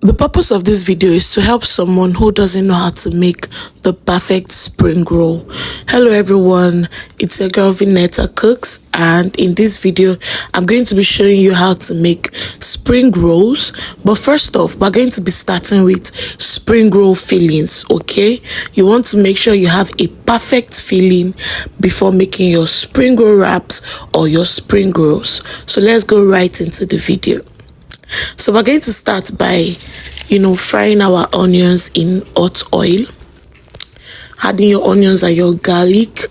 The purpose of this video is to help someone who doesn't know how to make the perfect spring roll. Hello everyone, it's your girl Vinetta Cooks, and in this video I'm going to be showing you how to make spring rolls. But first off, we're going to be starting with spring roll fillings. Okay, you want to make sure you have a perfect filling before making your spring roll wraps or your spring rolls. So let's go right into the video. So we're going to start by, frying our onions in hot oil. Adding your onions and your garlic,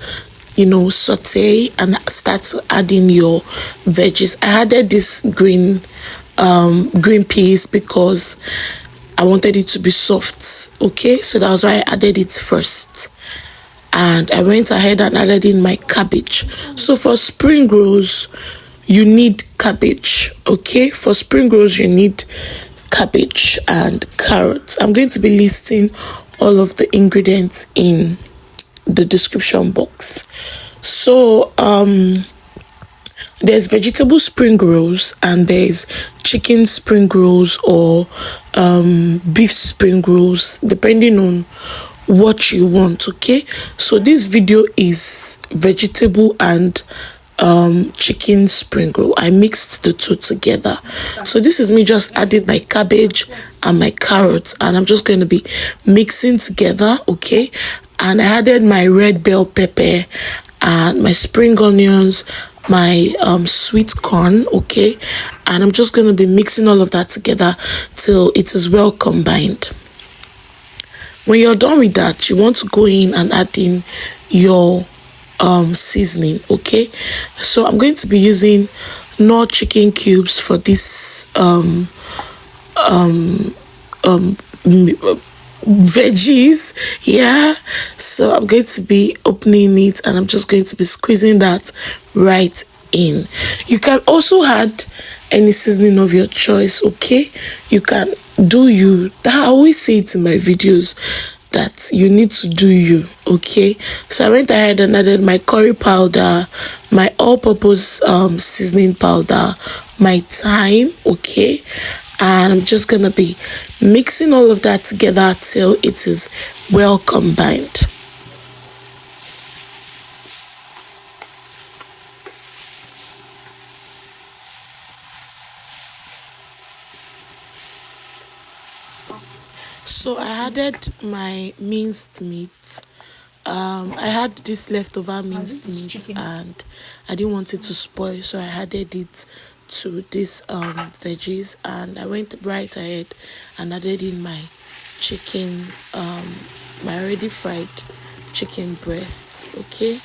saute and start adding your veggies. I added this green peas because I wanted it to be soft. Okay, so that was why I added it first. And I went ahead and added in my cabbage. So for spring rolls, you need cabbage. Okay, for spring rolls you need cabbage and carrots. I'm going to be listing all of the ingredients in the description box. So there's vegetable spring rolls and there's chicken spring rolls or beef spring rolls, depending on what you want. Okay, so this video is vegetable and chicken spring roll. I mixed the two together. So this is me just adding my cabbage and my carrots, and I'm just going to be mixing together. Okay, and I added my red bell pepper and my spring onions, my sweet corn. Okay, and I'm just going to be mixing all of that together till it is well combined. When you're done with that, you want to go in and add in your seasoning. Okay, so I'm going to be using no chicken cubes for this veggies. Yeah, so I'm going to be opening it and I'm just going to be squeezing that right in. You can also add any seasoning of your choice. Okay, you can do you. I always say it in my videos that you need to do you. Okay, so I went ahead and added my curry powder, my all-purpose seasoning powder, my thyme. Okay, and I'm just gonna be mixing all of that together till it is well combined. So I added my minced meat. I had this leftover minced meat and I didn't want it to spoil, so I added it to this veggies, and I went right ahead and added in my chicken, my already fried chicken breasts. Okay,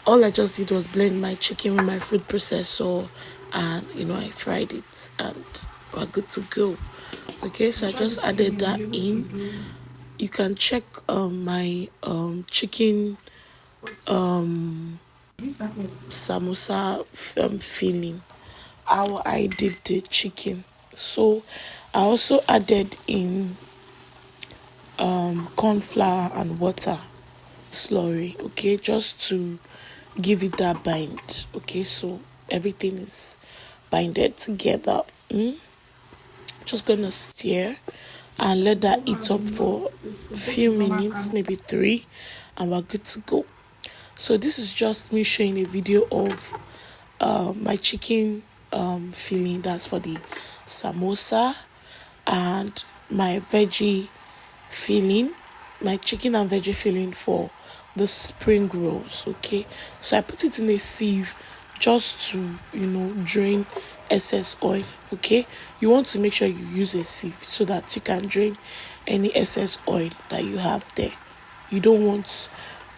all I just did was blend my chicken with my food processor, and I fried it and we're good to go. Okay, so I just added that in. You can check my chicken samosa filling, how I did the chicken. So I also added in corn flour and water slurry. Okay, just to give it that bind. Okay, so everything is binded together. Just gonna stir and let that heat up for a few minutes, maybe 3, and we're good to go. So this is just me showing a video of my chicken filling, that's for the samosa, and my veggie filling, my chicken and veggie filling for the spring rolls. Okay, so I put it in a sieve just to drain excess oil. Okay, you want to make sure you use a sieve so that you can drain any excess oil that you have there. You don't want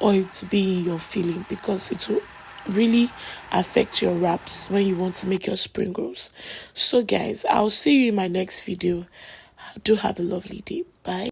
oil to be in your filling because it will really affect your wraps when you want to make your spring rolls. So guys, I'll see you in my next video. Do have a lovely day. Bye.